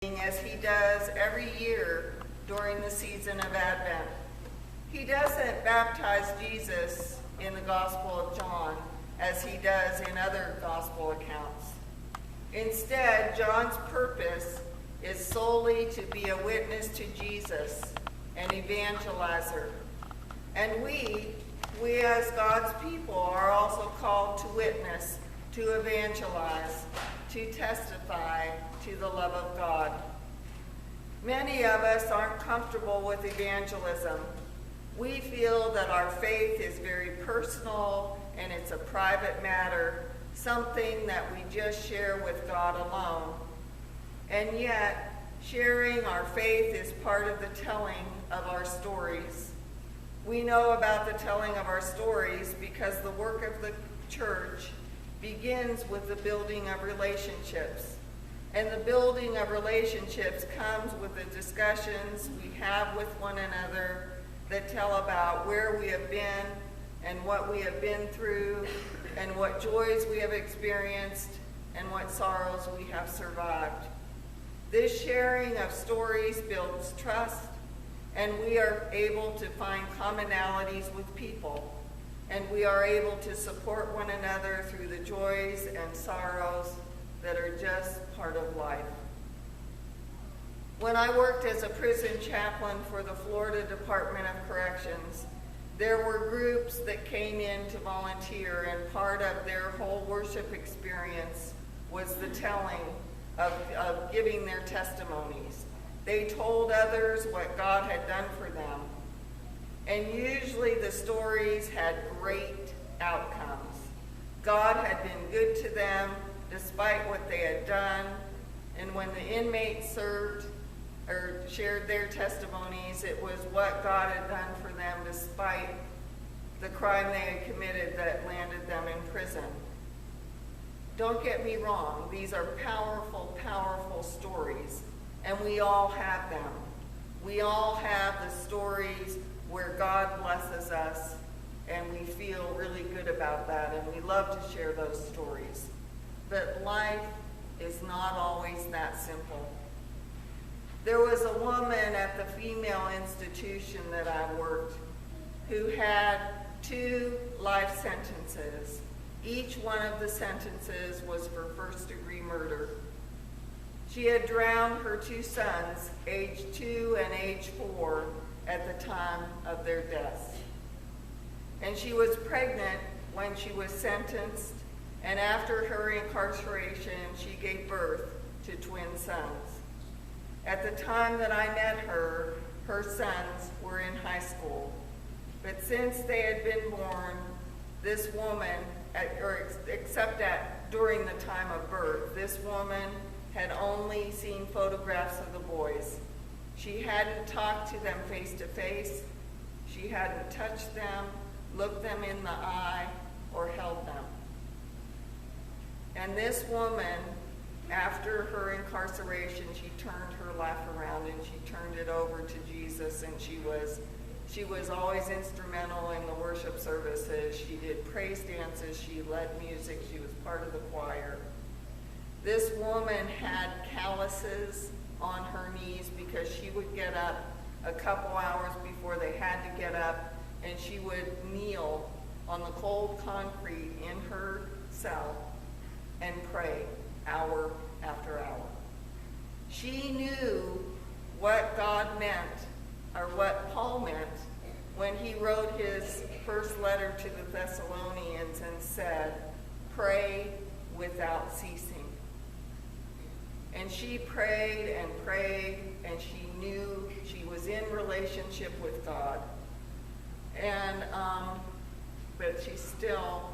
as he does every year during the season of Advent. He doesn't baptize Jesus in the Gospel of John as he does in other Gospel accounts. Instead, John's purpose is solely to be a witness to Jesus, an evangelizer. And we as God's people are also called to witness, to evangelize, to testify to the love of God. Many of us aren't comfortable with evangelism. We feel that our faith is very personal and it's a private matter, something that we just share with God alone. And yet, sharing our faith is part of the telling of our stories. We know about the telling of our stories because the work of the church begins with the building of relationships. And the building of relationships comes with the discussions we have with one another that tell about where we have been and what we have been through and what joys we have experienced and what sorrows we have survived. This sharing of stories builds trust, and we are able to find commonalities with people, and we are able to support one another through the joys and sorrows that are just part of life. When I worked as a prison chaplain for the Florida Department of Corrections, there were groups that came in to volunteer, and part of their whole worship experience was the telling of giving their testimonies. They told others what God had done for them. And usually the stories had great outcomes. God had been good to them despite what they had done. And when the inmates served or shared their testimonies, it was what God had done for them despite the crime they had committed that landed them in prison. Don't get me wrong, these are powerful, powerful stories, and we all have them. We all have the stories where God blesses us, and we feel really good about that, and we love to share those stories. But life is not always that simple. There was a woman at the female institution that I worked who had 2 life sentences. Each one of the sentences was for first-degree murder. She had drowned her 2 sons, age 2 and age 4, at the time of their deaths. And she was pregnant when she was sentenced, and after her incarceration, she gave birth to twin sons. At the time that I met her, her sons were in high school. But since they had been born, this woman, during the time of birth, this woman had only seen photographs of the boys. She hadn't talked to them face to face. She hadn't touched them, looked them in the eye, or held them. And this woman, after her incarceration, she turned her life around and she turned it over to Jesus, and she was always instrumental in the worship services. She did praise dances, she led music, she was part of the choir. This woman had calluses on her knees because she would get up a couple hours before they had to get up, and she would kneel on the cold concrete in her cell and pray hour after hour. She knew what God meant, or what Paul meant, when he wrote his first letter to the Thessalonians and said, "Pray without ceasing." And she prayed, and she knew she was in relationship with God. And but she still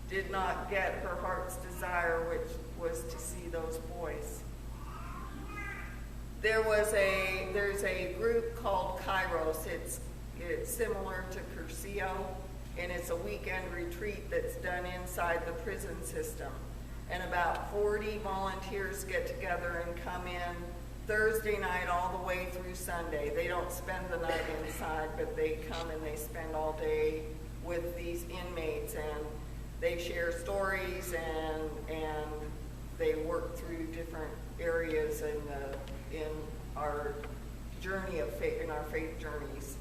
did not get her heart's desire, which was to see those boys. There's a group called Kairos. It's similar to Curcio, and it's a weekend retreat that's done inside the prison system. And about 40 volunteers get together and come in Thursday night all the way through Sunday. They don't spend the night inside, but they come and they spend all day with these inmates, and they share stories and they work through different areas in in our journey of faith, in our faith journeys.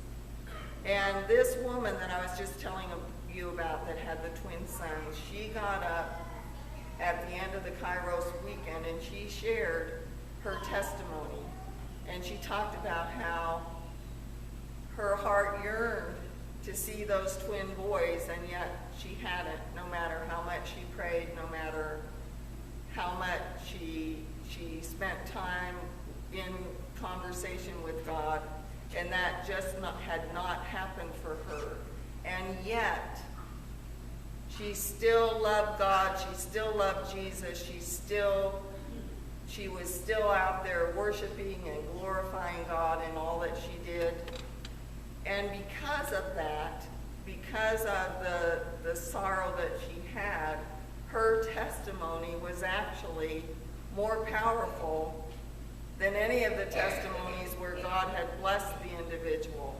And this woman that I was just telling you about that had the twin sons, she got up at the end of the Kairos weekend and she shared her testimony. And she talked about how her heart yearned to see those twin boys, and yet she hadn't, no matter how much she prayed, no matter how much she spent time in conversation with God, and that just had not happened for her. And yet, she still loved God, she still loved Jesus, she was still out there worshiping and glorifying God in all that she did. And because of that, because of the sorrow that she had, her testimony was actually more powerful than any of the testimonies where God had blessed the individual,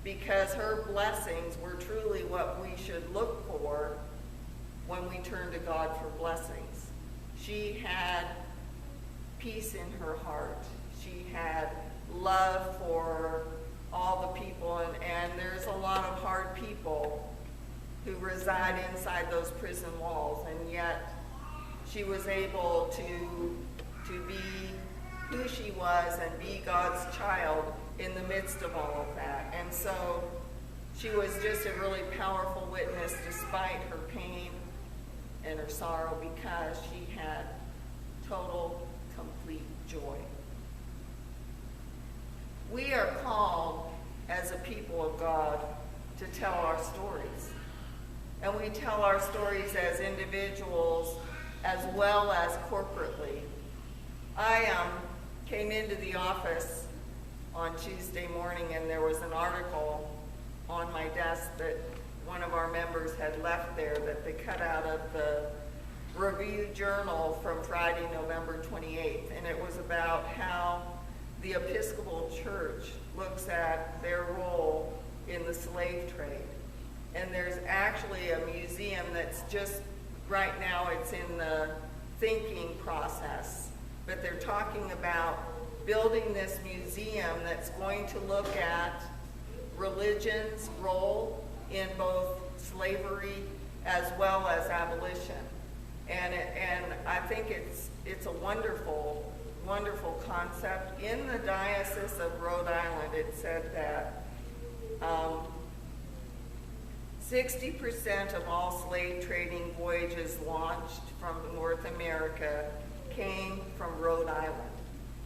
because her blessings were truly what we should look for when we turn to God for blessings. She had peace in her heart. She had love for all the people, and there's a lot of hard people who reside inside those prison walls, and yet she was able to be who she was and be God's child in the midst of all of that. And so she was just a really powerful witness despite her pain and her sorrow, because she had total, complete joy. We are called as a people of God to tell our stories. And we tell our stories as individuals as well as corporately. I came into the office on Tuesday morning, and there was an article on my desk that one of our members had left there that they cut out of the Review Journal from Friday, November 28th. And it was about how the Episcopal Church looks at their role in the slave trade. And there's actually a museum that's just, right now it's in the thinking process, but they're talking about building this museum that's going to look at religion's role in both slavery as well as abolition. And I think it's a wonderful, wonderful concept. In the Diocese of Rhode Island, it said that 60% of all slave trading voyages launched from North America came from Rhode Island.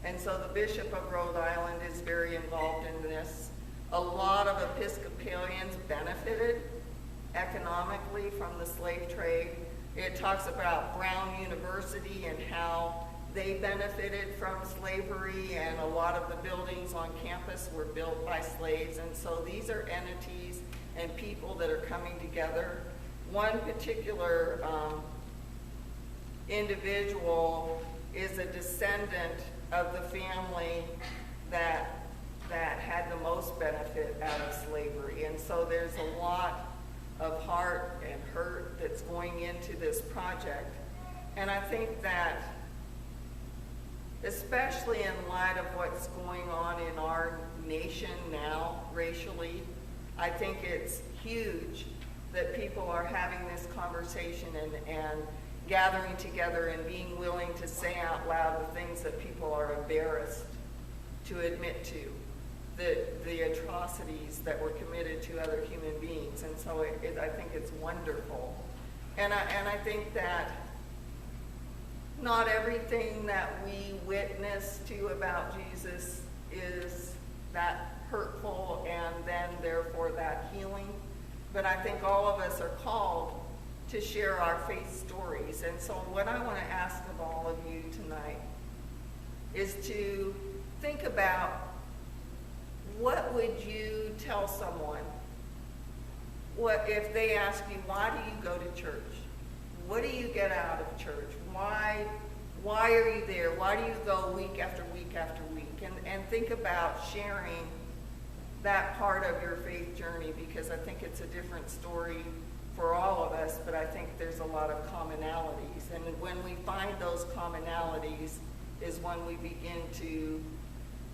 And so the Bishop of Rhode Island is very involved in this. A lot of Episcopalians benefited economically from the slave trade. It talks about Brown University and how they benefited from slavery, and a lot of the buildings on campus were built by slaves. And so these are entities and people that are coming together. One particular individual is a descendant of the family that had the most benefit out of slavery. And so there's a lot of heart and hurt that's going into this project. And I think that, especially in light of what's going on in our nation now, racially, I think it's huge that people are having this conversation and gathering together and being willing to say out loud the things that people are embarrassed to admit to, the atrocities that were committed to other human beings. And so I think it's wonderful. And I think that not everything that we witness to about Jesus is that hurtful and then therefore that healing. But I think all of us are called to share our faith stories. And so what I want to ask of all of you tonight is to think about, what would you tell someone? What if they ask you, why do you go to church? What do you get out of church? Why are you there? Why do you go week after week after week? And think about sharing that part of your faith journey, because I think it's a different story for all of us, but I think there's a lot of commonalities. And when we find those commonalities is when we begin to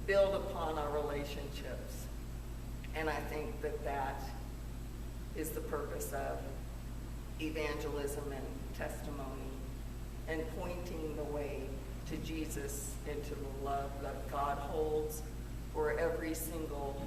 build upon our relationships. And I think that that is the purpose of evangelism and testimony, and pointing the way to Jesus and to the love that God holds for every single